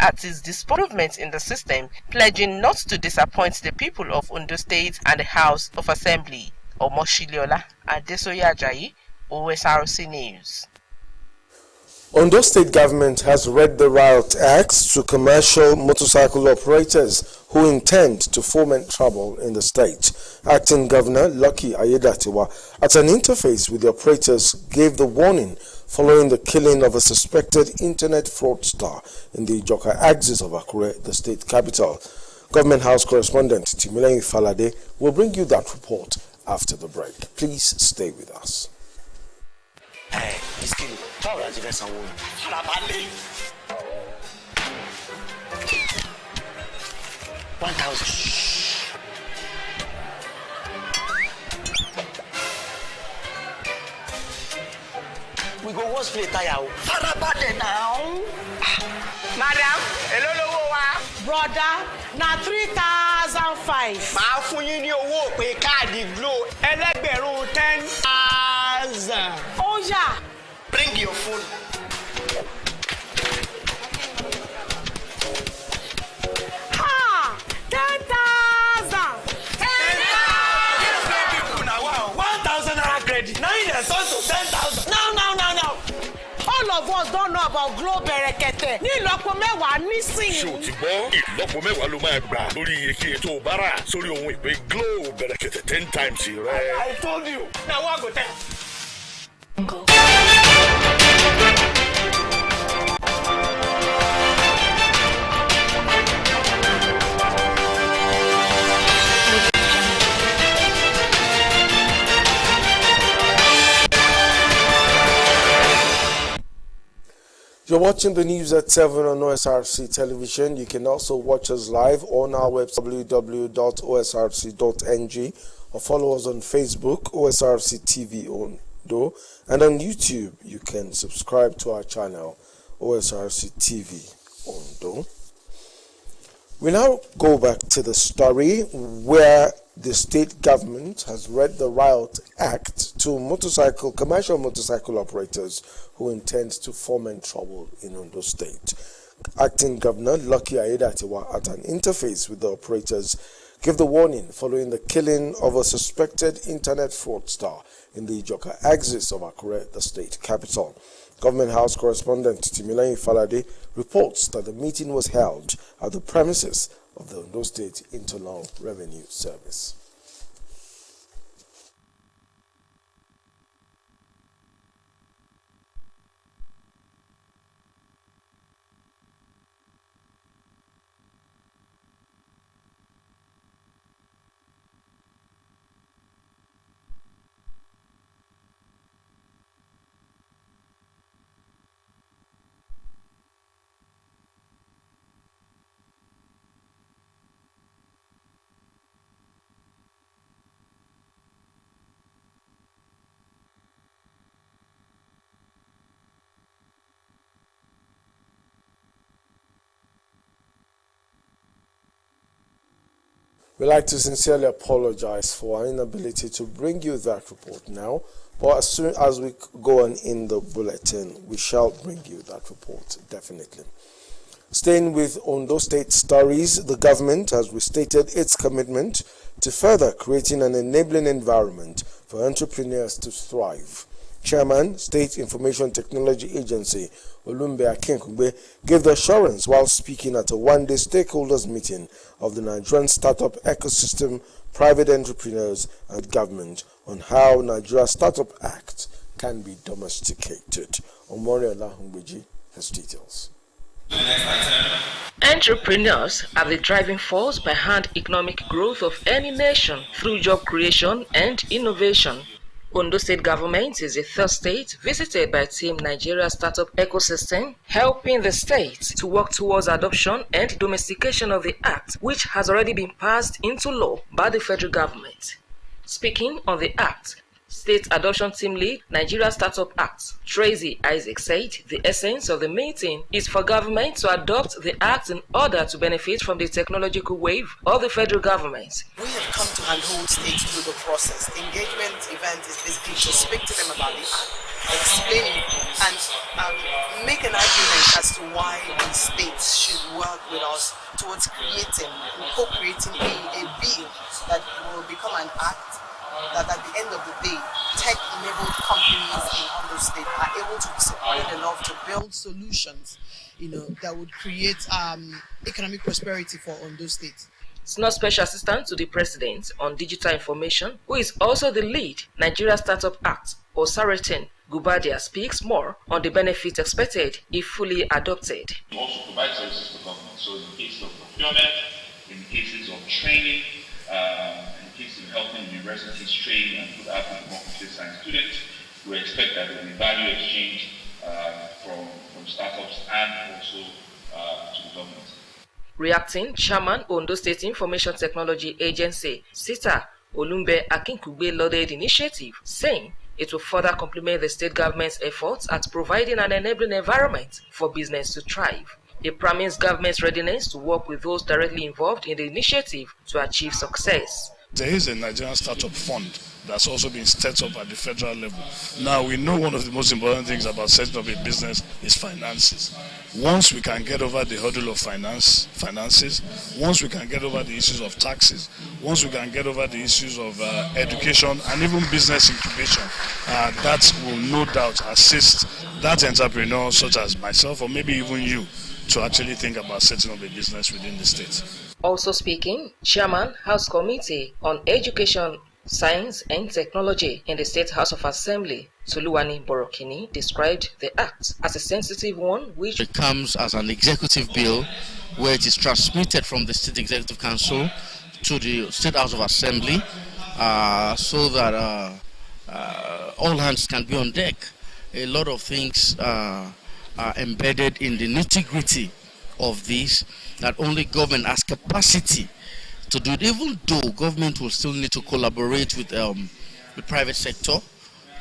at its disappointment in the system, pledging not to disappoint the people of Ondo State and the House of Assembly. Omoshiliola Adesoye Ajayi, OSRC News. Ondo State government has read the riot acts to commercial motorcycle operators who intend to foment trouble in the state. Acting Governor Lucky Ayedatiwa, at an interface with the operators, gave the warning following the killing of a suspected internet fraudster in the Ijoka axis of Akure, the state capital. Government House correspondent Timileyin Falade will bring you that report after the break. Please stay with us. Hey, Miskini, how are you guys? 1,000. We go wash play tire. Farabade now. Madam, hello, brother. Na 3,005. Ma fún yín ní owó pé káàdì Glo ẹlẹ́gbẹ̀rún 10,000. Oh yeah. Bring your phone. Ha! 10,000. 1,000 naira credit. Now you turn to 10,000. No. All of us don't know about Glo Berekete. Ní ìlọ́po mẹ́wàá nísìnyí. Ṣé o ti gbọ́? Ìlọ́po mẹ́wàá ló máa gbà lórí iye tó o bá rà sórí ohun ìpè Glo Berekete 10 times rẹ̀. I told you. Now what go tell? You're watching the news at 7 on OSRC television. You can also watch us live on our website www.osrc.ng or follow us on Facebook, OSRC TV Ondo, and on YouTube you can subscribe to our channel, OSRC TV Ondo. We now go back to the story where the state government has read the Riot Act to commercial motorcycle operators who intend to foment trouble in Ondo State. Acting Governor Lucky Ayedatiwa, at an interface with the operators, gave the warning following the killing of a suspected internet fraudster in the Ijoka axis of Akure, the state capital. Government House correspondent Timileyin Falade reports that the meeting was held at the premises of the Ondo State Internal Revenue Service. We'd like to sincerely apologize for our inability to bring you that report now, but as soon as we go on in the bulletin, we shall bring you that report, definitely. Staying with Ondo State stories, the government has restated its commitment to further creating an enabling environment for entrepreneurs to thrive. Chairman, State Information Technology Agency, Olumbe Akinkunbe, gave the assurance while speaking at a one-day stakeholders meeting of the Nigerian Startup Ecosystem, Private Entrepreneurs and Government on how Nigeria Startup Act can be domesticated. Omoriola Humbeji has details. Entrepreneurs are the driving force behind economic growth of any nation through job creation and innovation. Ondo State government is the third state visited by Team Nigeria Startup Ecosystem, helping the state to work towards adoption and domestication of the act, which has already been passed into law by the federal government. Speaking on the act, State Adoption Team Lead, Nigeria Startup Act, Tracy Isaac said the essence of the meeting is for government to adopt the act in order to benefit from the technological wave of the federal government. We have come to handhold states through the process. The engagement event is basically to speak to them about the act, explain it, and make an argument as to why the states should work with us towards creating and co-creating a bill that will become an act that at the end of the day, tech-enabled companies in Ondo State are able to be supported enough to build solutions, that would create economic prosperity for Ondo State. Senior Special Assistant to the President on Digital Information, who is also the lead Nigeria Startup Act, OSRC, Gubadia, speaks more on the benefit expected if fully adopted. We also provide services for government, so in the cases of procurement, in the cases of training, in cases of helping universities train and put out more computer science students, we expect that there will be value exchange from startups and also to the government. Reacting, Chairman Ondo State Information Technology Agency, SITA, Olumbe Akinkugbe lauded the initiative, saying it will further complement the state government's efforts at providing an enabling environment for business to thrive. He promised government's readiness to work with those directly involved in the initiative to achieve success. There is a Nigerian Startup Fund that's also been set up at the federal level. Now, we know one of the most important things about setting up a business is finances. Once we can get over the hurdle of finances, once we can get over the issues of taxes, once we can get over the issues of education and even business incubation, that will no doubt assist that entrepreneur such as myself or maybe even you to actually think about setting up a business within the state. Also speaking, Chairman House Committee on Education, Science and Technology in the State House of Assembly, Toluwani Borokini, described the act as a sensitive one which it comes as an executive bill where it is transmitted from the State Executive Council to the State House of Assembly so that all hands can be on deck. A lot of things are embedded in the nitty-gritty of this that only government has capacity to do it, even though government will still need to collaborate with the private sector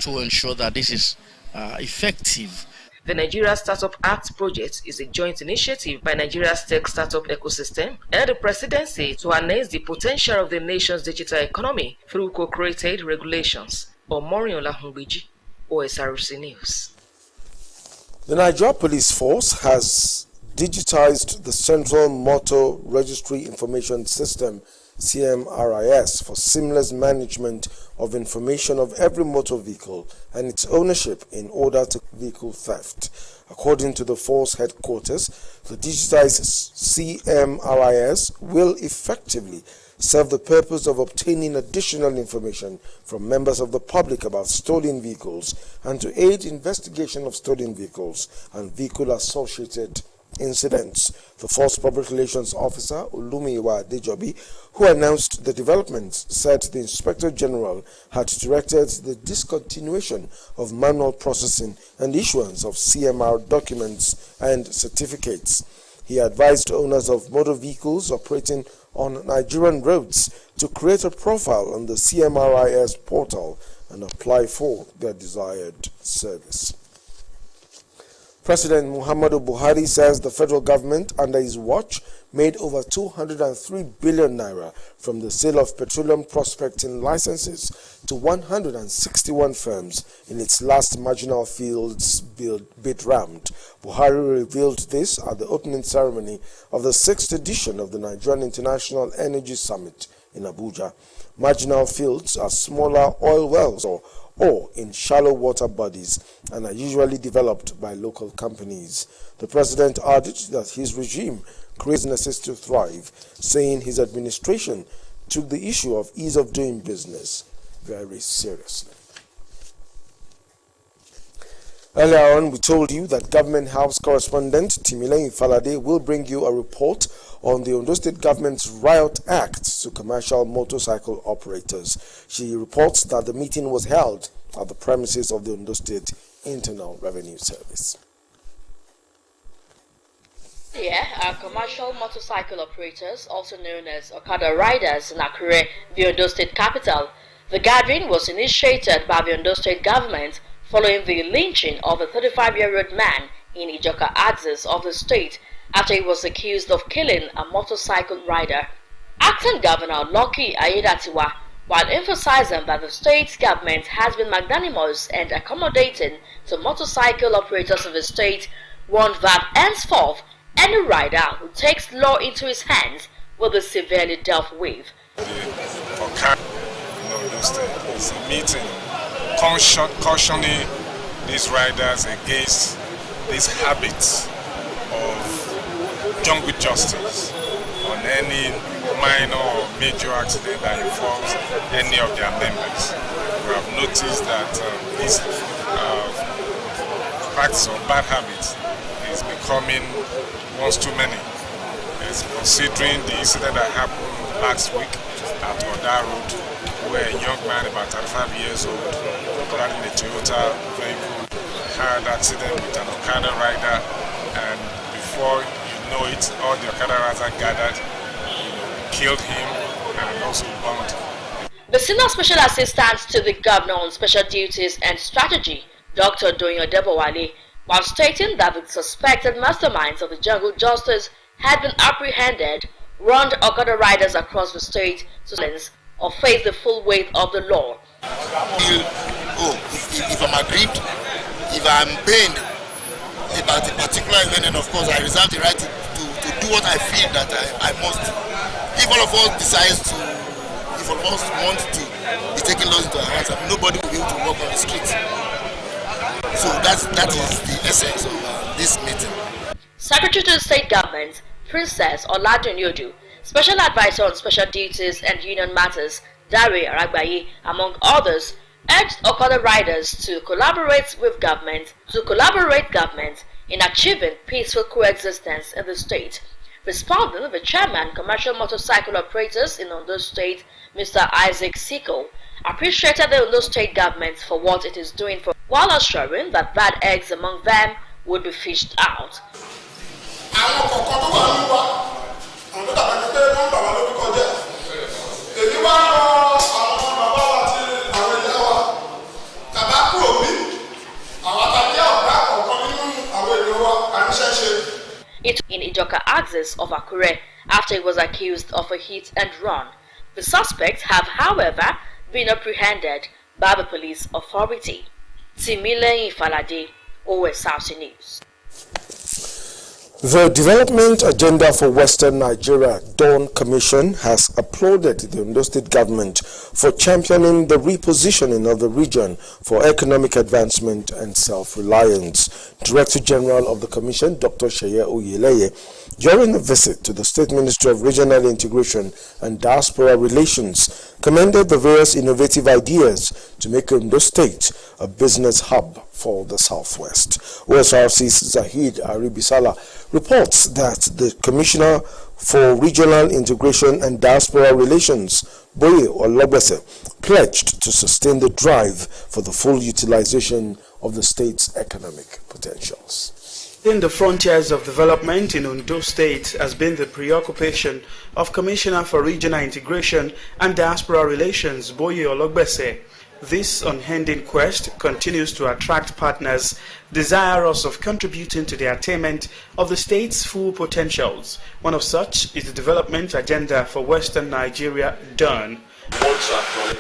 to ensure that this is effective. The Nigeria Startup Act project is a joint initiative by Nigeria's tech startup ecosystem and the presidency to harness the potential of the nation's digital economy through co-created regulations. Omoriola Hungbiji, OSRC News. The Nigeria Police Force has digitized the Central Motor Registry Information System, CMRIS, for seamless management of information of every motor vehicle and its ownership in order to vehicle theft. According to the force headquarters, the digitized CMRIS will effectively serve the purpose of obtaining additional information from members of the public about stolen vehicles and to aid investigation of stolen vehicles and vehicle-associated incidents. The Force Public Relations Officer, Olumiwa Adejobi, who announced the development, said the Inspector General had directed the discontinuation of manual processing and issuance of CMR documents and certificates. He advised owners of motor vehicles operating on Nigerian roads to create a profile on the CMRIS portal and apply for their desired service. President Muhammadu Buhari says the federal government under his watch made over 203 billion naira from the sale of petroleum prospecting licenses to 161 firms in its last marginal fields bid round. Buhari revealed this at the opening ceremony of the 6th edition of the Nigerian International Energy Summit in Abuja. Marginal fields are smaller oil wells or in shallow water bodies and are usually developed by local companies. The president added that his regime creates necessity to thrive, saying his administration took the issue of ease of doing business very seriously. Earlier on, we told you that Government House correspondent Timileyin Falade will bring you a report on the Ondo State Government's Riot Act to commercial motorcycle operators. She reports that the meeting was held at the premises of the Ondo State Internal Revenue Service. Commercial motorcycle operators, also known as Okada riders in Akure, the Ondo State capital, The gathering was initiated by the Ondo State government following the lynching of a 35-year-old man in Ijoka axis of the state after he was accused of killing a motorcycle rider. Acting Governor Lucky Ayedatiwa, while emphasizing that the state government has been magnanimous and accommodating to motorcycle operators of the state, warned that henceforth any rider who takes law into his hands will be severely dealt with. It's a meeting cautioning these riders against these habits of jungle justice on any minor or major accident that involves any of their members. We have noticed that this practice of bad habits is becoming once too many. It's considering the incident that happened last week at Oda Road, where a young man about 35 years old riding a Toyota vehicle had an accident with an Okada rider, and before you know it, all the Okada riders gathered, killed him and also bombed him. The Senior Special Assistant to the Governor on Special Duties and Strategy, Dr. Doyin Odebowale, while stating that the suspected masterminds of the jungle justice had been apprehended, warned Okada riders across the state to silence or face the full weight of the law. If I'm aggrieved, if I'm pained about a particular event, and of course I reserve the right to do what I feel that I must. If all of us decides to, if all of us want to be taking laws into our hands, nobody will be able to walk on the streets. So that is the essence of this meeting. Secretary to the State Government, Princess Oladun Yodu, Special Advisor on Special Duties and Union Matters, Dare Aragbayi, among others, urged Okada riders to collaborate government in achieving peaceful coexistence in the state. Responding, the chairman, Commercial Motorcycle Operators in Ondo State, Mr. Isaac Siko, appreciated the Ondo State government for what it is doing while assuring that bad eggs among them would be fished out. It in Ijoka axis of Akure after he was accused of a hit and run. The suspects have, however, been apprehended by the police authority. Timile Ifalade, OSRC News. The Development Agenda for Western Nigeria Dawn Commission has applauded the Ondo State government for championing the repositioning of the region for economic advancement and self-reliance. Director General of the Commission, Dr. Sheye Oyeleye, during a visit to the State Ministry of Regional Integration and Diaspora Relations, commended the various innovative ideas to make Ondo State a business hub for the Southwest. OSRC's Zahid Aribisala reports that the Commissioner for Regional Integration and Diaspora Relations, Boye Ologbese, pledged to sustain the drive for the full utilization of the state's economic potentials. In the frontiers of development in Ondo State has been the preoccupation of Commissioner for Regional Integration and Diaspora Relations, Boye Ologbese. This unending quest continues to attract partners desirous of contributing to the attainment of the state's full potentials. One of such is the Development Agenda for Western Nigeria, DAWN.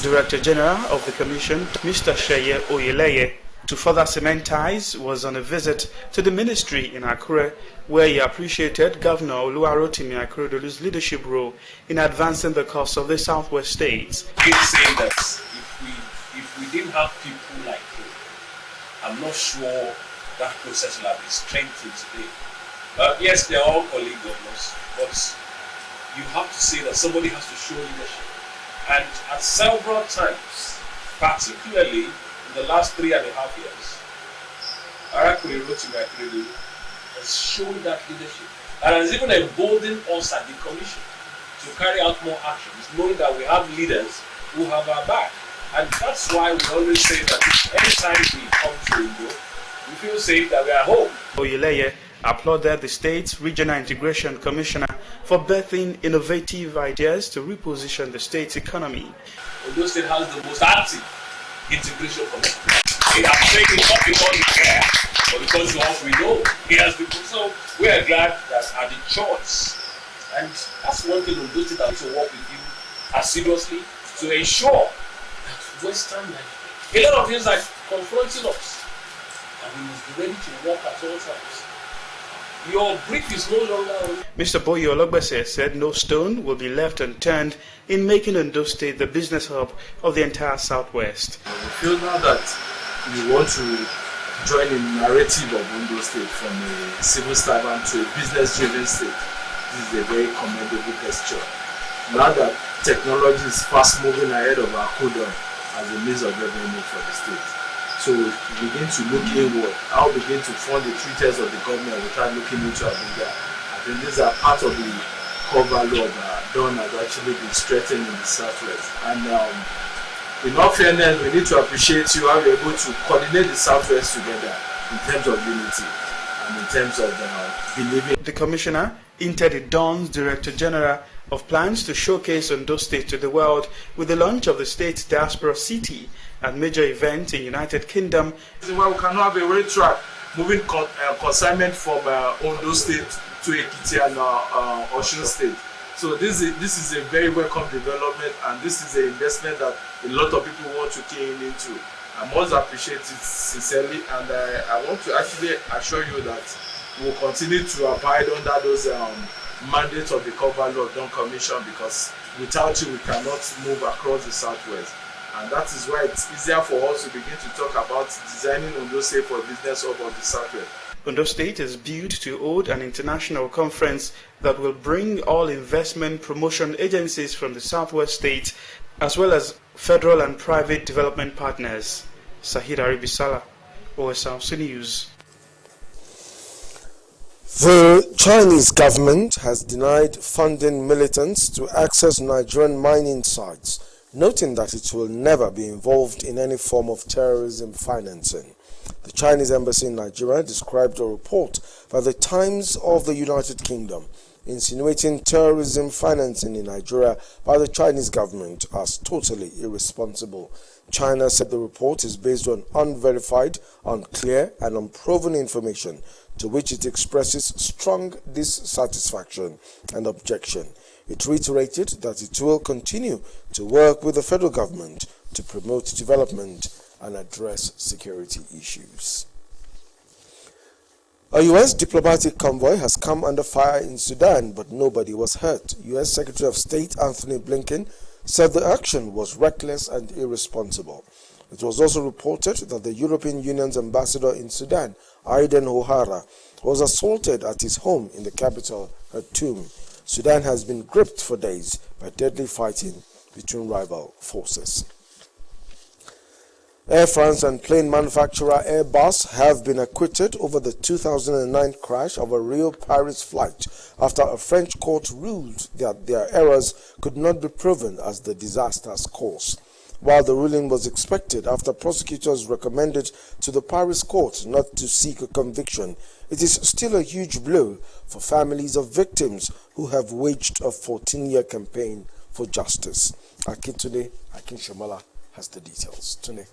Director General of the Commission, Mr. Sheye Oyeleye, to further cement ties, was on a visit to the ministry in Akure, where he appreciated Governor Oluwarotimi Akeredolu's leadership role in advancing the cause of the Southwest states. He's saying that if we didn't have people like him, I'm not sure that process will have been strengthened today. Yes, they're all colleague governors, but you have to say that somebody has to show leadership. And at several times, particularly in the last 3.5 years, Oluwarotimi Akeredolu has shown that leadership and has even emboldened us at the commission to carry out more actions, knowing that we have leaders who have our back. And that's why we always say that anytime we come to Indo, we feel safe that we are home. Oyeleye applauded the state's Regional Integration Commissioner for birthing innovative ideas to reposition the state's economy. Ondo State has the most active integration commission. He has taken up because it's there, but because of what we know, he has been. So we are glad that at the choice, and that's one thing Ondo State has to work with you assiduously to ensure that Western Nigeria, a lot of things are confronting us, and we must be ready to work at all times. Your brief is no longer on. Mr. Boye Ologbese said no stone will be left unturned in making Ondo State the business hub of the entire Southwest. We feel now that we want to join the narrative of Ondo State from a civil servant to a business-driven state. This is a very commendable gesture. Now that technology is fast moving ahead of our codon as a means of revenue for the state. So we begin to look inward. I'll begin to fund the 3 tiers of the government without looking into Abuja. I think these are part of the core value of Dawn has actually been strengthened in the Southwest. And in all fairness, we need to appreciate you how you're able to coordinate the Southwest together in terms of unity and in terms of believing. The Commissioner hinted at Dawn's Director General of plans to showcase Ondo State to the world with the launch of the state's Diaspora City and major event in United Kingdom. This is why we cannot have a rail track moving consignment from Ondo State to Ekiti and Osun State. So this is a very welcome development, and this is an investment that a lot of people want to key into. I must appreciate it sincerely, and I want to actually assure you that we will continue to abide under those mandates of the core value of Dawn Commission, because without you we cannot move across the Southwest. And that is why it's easier for us to begin to talk about designing Ondo State for business hub of the Southwest. Ondo State is built to hold an international conference that will bring all investment promotion agencies from the Southwest states, as well as federal and private development partners. Sahid Aribisala, OSRC News. The Chinese government has denied funding militants to access Nigerian mining sites, noting that it will never be involved in any form of terrorism financing. The Chinese embassy in Nigeria described a report by the Times of the United Kingdom insinuating terrorism financing in Nigeria by the Chinese government as totally irresponsible. China said the report is based on unverified, unclear and unproven information, to which it expresses strong dissatisfaction and objection. It reiterated that it will continue to work with the federal government to promote development and address security issues. A U.S. diplomatic convoy has come under fire in Sudan, but nobody was hurt. U.S. Secretary of State Anthony Blinken said the action was reckless and irresponsible. It was also reported that the European Union's ambassador in Sudan, Aiden O'Hara, was assaulted at his home in the capital, Khartoum. Sudan has been gripped for days by deadly fighting between rival forces. Air France and plane manufacturer Airbus have been acquitted over the 2009 crash of a Rio-Paris flight after a French court ruled that their errors could not be proven as the disaster's cause. While the ruling was expected after prosecutors recommended to the Paris court not to seek a conviction, it is still a huge blow for families of victims who have waged a 14-year campaign for justice. Akin Shamala has the details. Tune.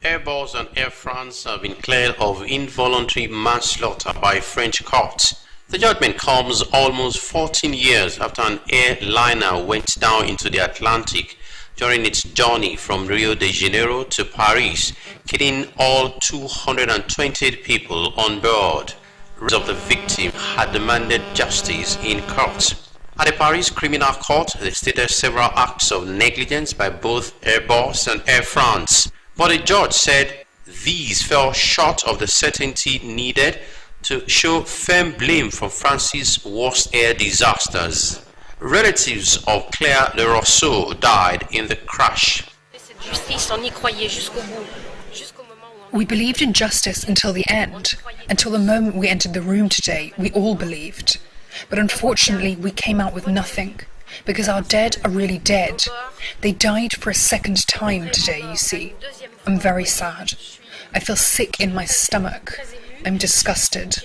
Airbus and Air France have been cleared of involuntary manslaughter by French courts. The judgment comes almost 14 years after an airliner went down into the Atlantic during its journey from Rio de Janeiro to Paris, killing all 228 people on board. Relatives of the victim had demanded justice in court. At the Paris Criminal Court, they stated several acts of negligence by both Airbus and Air France. But the judge said these fell short of the certainty needed to show firm blame for France's worst air disasters. Relatives of Claire Le Rousseau died in the crash. We believed in justice until the end. Until the moment we entered the room today, we all believed. But unfortunately, we came out with nothing. Because our dead are really dead. They died for a second time today, you see. I'm very sad. I feel sick in my stomach. I'm disgusted.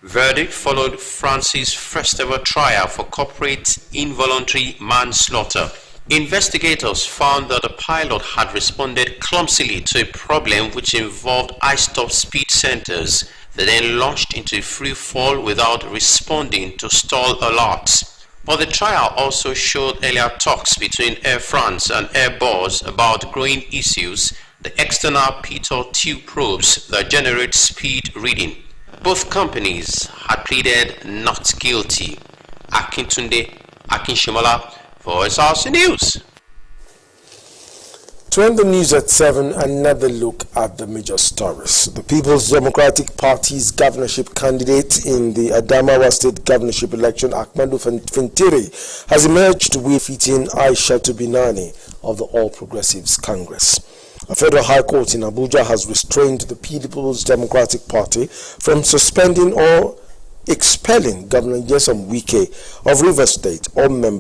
Verdict followed France's first ever trial for corporate involuntary manslaughter. Investigators found that the pilot had responded clumsily to a problem which involved high-stop speed centers. They then launched into a free fall without responding to stall alerts. But the trial also showed earlier talks between Air France and Airbus about growing issues, the external pitot tube probes that generate speed reading. Both companies had pleaded not guilty. Akintunde Akinshimola for OSRC News. To end the news at 7, another look at the major stories. The People's Democratic Party's governorship candidate in the Adamawa State governorship election, Ahmadu Fintiri, has emerged with defeating Aisha Binani of the All Progressives Congress. A federal high court in Abuja has restrained the People's Democratic Party from suspending or expelling Governor Nyesom Wike of Rivers State or members